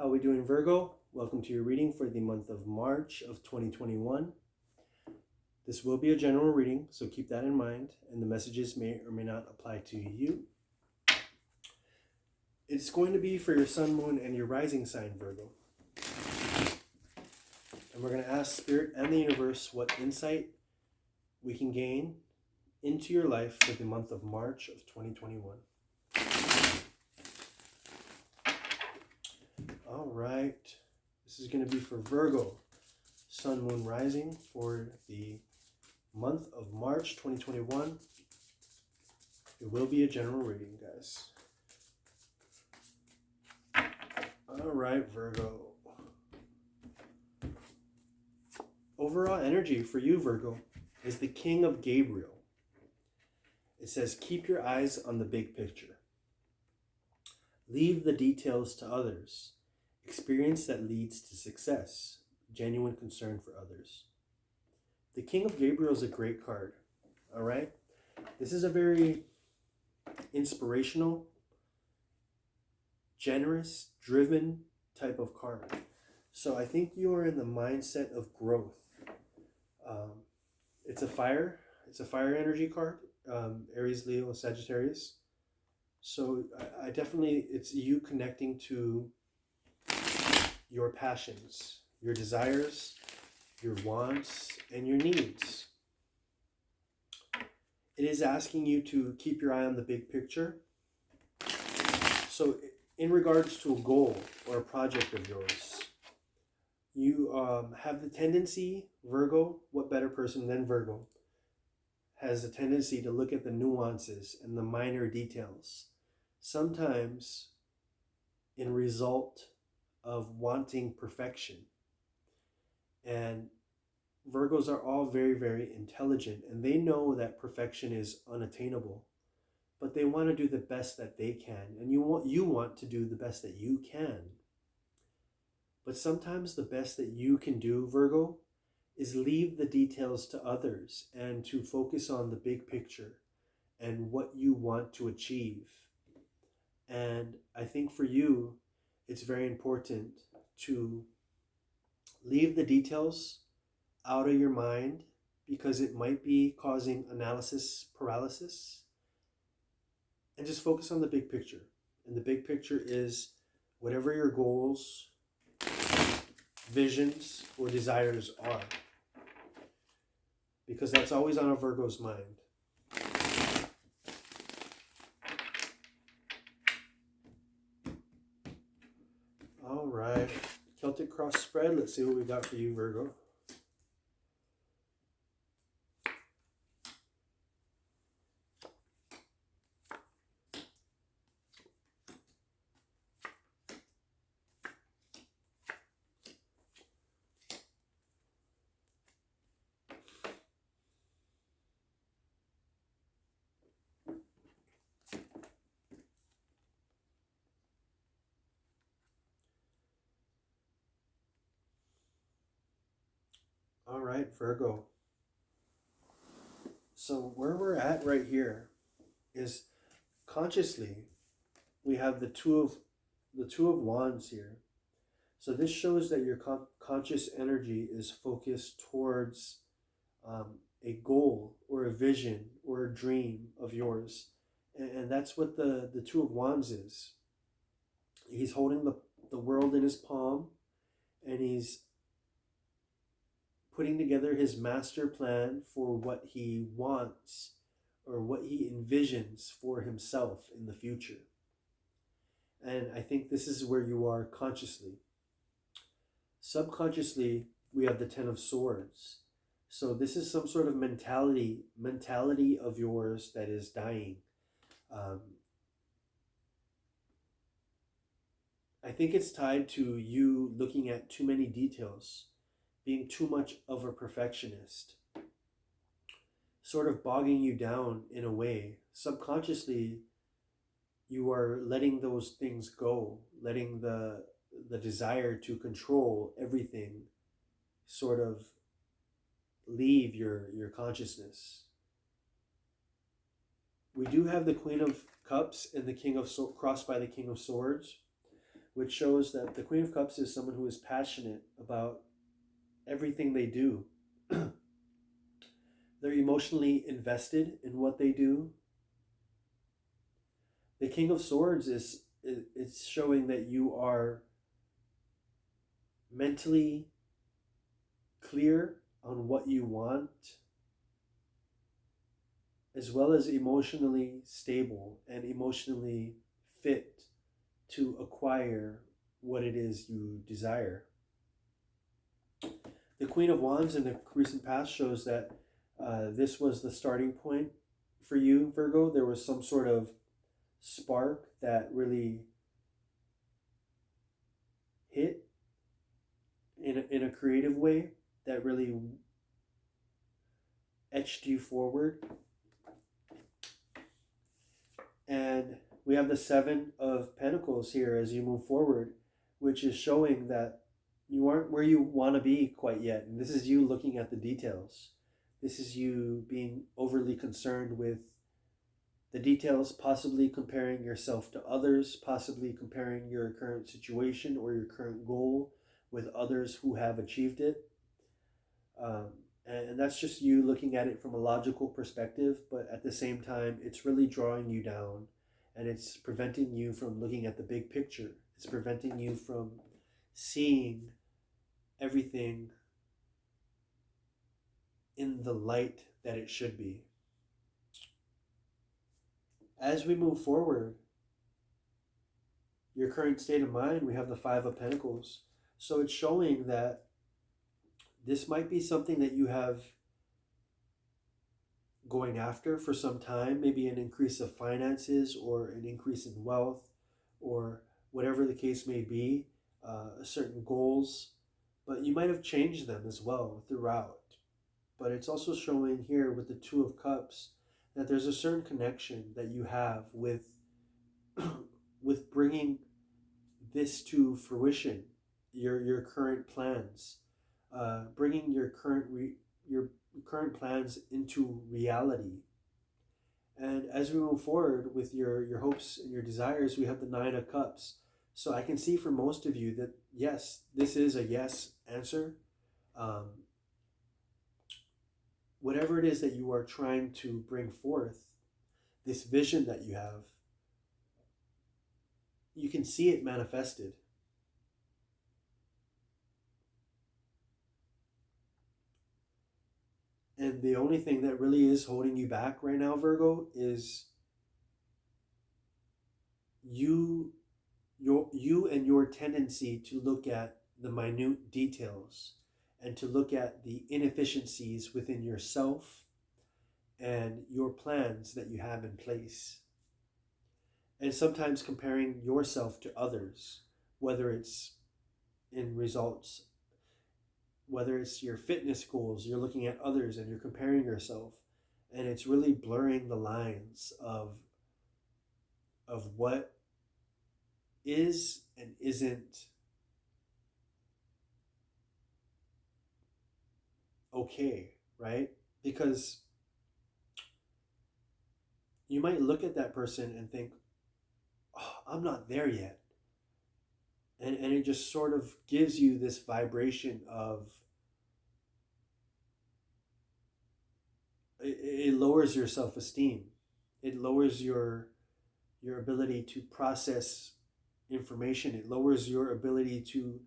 How are we doing, Virgo? Welcome to your reading for the month of March of 2021. This will be a general reading, so keep that in mind, and the messages may or may not apply to you. It's going to be for your sun, moon, and your rising sign, Virgo. And we're going to ask Spirit and the universe what insight we can gain into your life for the month of March of 2021. All right, this is going to be for Virgo, sun, moon, rising for the month of March 2021. It will be a general reading, guys. All right, Virgo. Overall energy for you, Virgo, is the King of Gabriel. It says, keep your eyes on the big picture. Leave the details to others. Experience that leads to success. Genuine concern for others. The King of Gabriel is a great card. All right. This is a very inspirational, generous, driven type of card. So I think you are in the mindset of growth. It's a fire energy card. Aries, Leo, Sagittarius. So I definitely, it's you connecting to your passions, your desires, your wants, and your needs. It is asking you to keep your eye on the big picture. So in regards to a goal or a project of yours, you have the tendency, Virgo, what better person than Virgo, has a tendency to look at the nuances and the minor details, sometimes in result of wanting perfection. And Virgos are all very, very intelligent, and they know that perfection is unattainable, but they want to do the best that they can, and you want to do the best that you can. But sometimes the best that you can do, Virgo, is leave the details to others and to focus on the big picture and what you want to achieve. And I think for you, it's very important to leave the details out of your mind because it might be causing analysis paralysis, and just focus on the big picture. And the big picture is whatever your goals, visions, or desires are, because that's always on a Virgo's mind. All right, Celtic cross spread. Let's see what we got for you, Virgo. All right, Virgo. So where we're at right here is consciously we have the two of wands here. So this shows that your conscious energy is focused towards a goal or a vision or a dream of yours, and that's what the two of wands is. He's holding the world in his palm, and he's putting together his master plan for what he wants or what he envisions for himself in the future. And I think this is where you are consciously. Subconsciously, we have the Ten of Swords. So this is some sort of mentality of yours that is dying. I think it's tied to you looking at too many details, being too much of a perfectionist, sort of bogging you down in a way. Subconsciously, you are letting those things go, letting the desire to control everything sort of leave your consciousness. We do have the Queen of Cups and the King of crossed by the King of Swords, which shows that the Queen of Cups is someone who is passionate about everything they do. They're emotionally invested in what they do. The King of Swords is it's showing that you are mentally clear on what you want, as well as emotionally stable and emotionally fit to acquire what it is you desire. The Queen of Wands in the recent past shows that this was the starting point for you, Virgo. There was some sort of spark that really hit in a creative way that really etched you forward. And we have the Seven of Pentacles here as you move forward, which is showing that you aren't where you want to be quite yet. And this is you looking at the details. This is you being overly concerned with the details, possibly comparing yourself to others, possibly comparing your current situation or your current goal with others who have achieved it. And that's just you looking at it from a logical perspective, but at the same time, it's really drawing you down, and it's preventing you from looking at the big picture. It's preventing you from seeing everything in the light that it should be. As we move forward, your current state of mind, we have the Five of Pentacles. So it's showing that this might be something that you have going after for some time, maybe an increase of finances or an increase in wealth or whatever the case may be, certain goals, but you might have changed them as well throughout. But it's also showing here with the Two of Cups that there's a certain connection that you have with with bringing this to fruition, your current plans, bringing your current plans into reality. And as we move forward with your hopes and your desires, we have the Nine of Cups. So I can see for most of you that yes, this is a yes answer. Whatever it is that you are trying to bring forth, this vision that you have, you can see it manifested. And the only thing that really is holding you back right now, Virgo, is you and your tendency to look at the minute details and to look at the inefficiencies within yourself and your plans that you have in place. And sometimes comparing yourself to others, whether it's in results, whether it's your fitness goals, you're looking at others and you're comparing yourself, and it's really blurring the lines of what is and isn't okay, right? Because you might look at that person and think, oh, I'm not there yet. And it just sort of gives you this vibration of, it lowers your self-esteem. It lowers your ability to process information. It lowers your ability to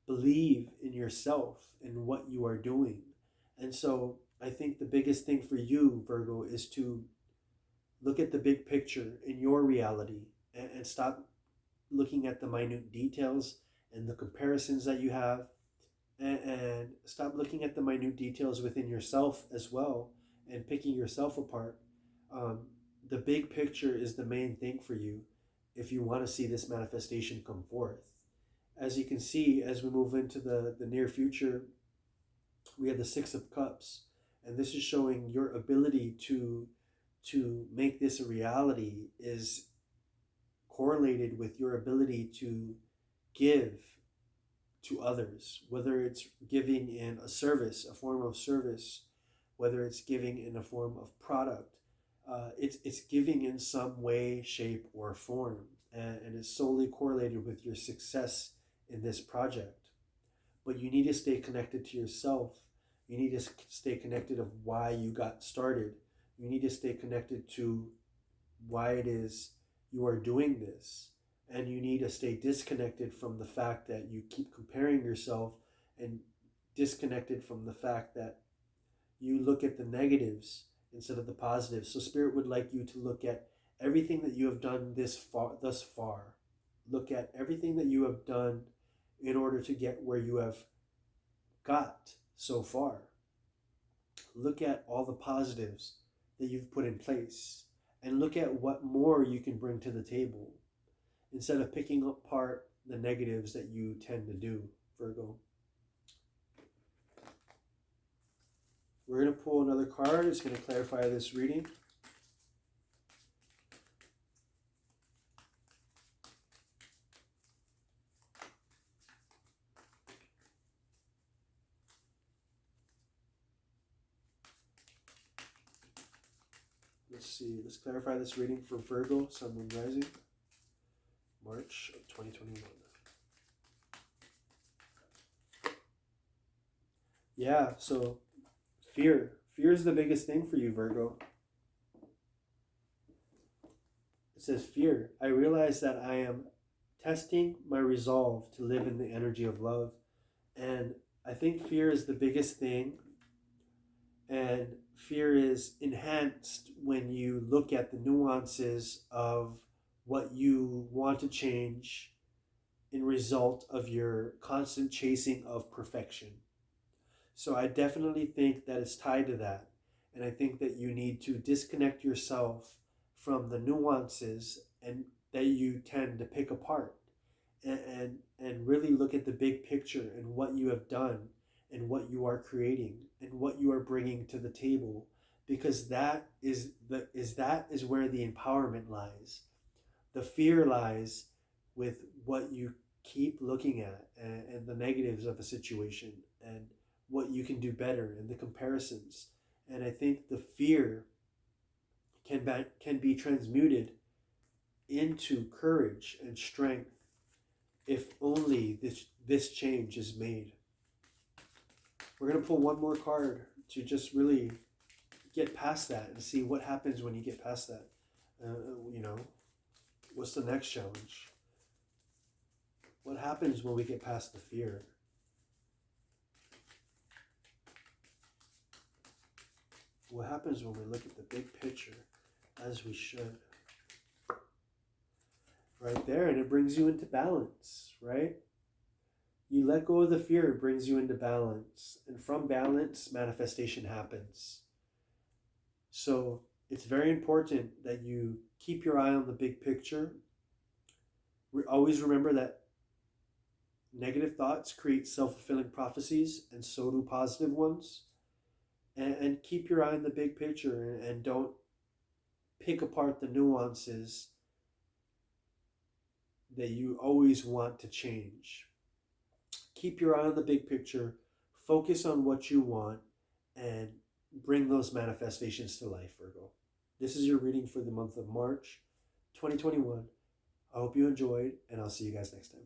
believe in yourself and what you are doing. And so I think the biggest thing for you, Virgo, is to look at the big picture in your reality and stop looking at the minute details and the comparisons that you have, and stop looking at the minute details within yourself as well and picking yourself apart. The big picture is the main thing for you if you want to see this manifestation come forth. As you can see, as we move into the near future, we have the Six of Cups, and this is showing your ability to make this a reality is correlated with your ability to give to others, whether it's giving in a service, a form of service, whether it's giving in a form of product. It's giving in some way, shape, or form. and is solely correlated with your success in this project. But you need to stay connected to yourself. You need to stay connected of why you got started. You need to stay connected to why it is you are doing this. And you need to stay disconnected from the fact that you keep comparing yourself, and disconnected from the fact that you look at the negatives instead of the positives. So Spirit would like you to look at everything that you have done thus far. Look at everything that you have done in order to get where you have got so far. Look at all the positives that you've put in place, and look at what more you can bring to the table instead of picking apart the negatives that you tend to do, Virgo. We're going to pull another card. It's going to clarify this reading. Let's see. Let's clarify this reading for Virgo, Sun, Moon, Rising, March of 2021. Yeah, so fear. Fear is the biggest thing for you, Virgo. It says, fear. I realize that I am testing my resolve to live in the energy of love. And I think fear is the biggest thing. And fear is enhanced when you look at the nuances of what you want to change in result of your constant chasing of perfection. So I definitely think that it's tied to that. And I think that you need to disconnect yourself from the nuances and that you tend to pick apart, and really look at the big picture and what you have done and what you are creating and what you are bringing to the table, because that is where the empowerment lies. The fear lies with what you keep looking at, and the negatives of a situation, and what you can do better, and the comparisons. And I think the fear can be transmuted into courage and strength if only this change is made. We're going to pull one more card to just really get past that and see what happens when you get past that. What's the next challenge? What happens when we get past the fear? What happens when we look at the big picture, as we should? Right there, and it brings you into balance, right? You let go of the fear, it brings you into balance. And from balance, manifestation happens. So it's very important that you keep your eye on the big picture. Always remember that negative thoughts create self-fulfilling prophecies, and so do positive ones. And keep your eye on the big picture, and don't pick apart the nuances that you always want to change. Keep your eye on the big picture, focus on what you want, and bring those manifestations to life, Virgo. This is your reading for the month of March 2021. I hope you enjoyed, and I'll see you guys next time.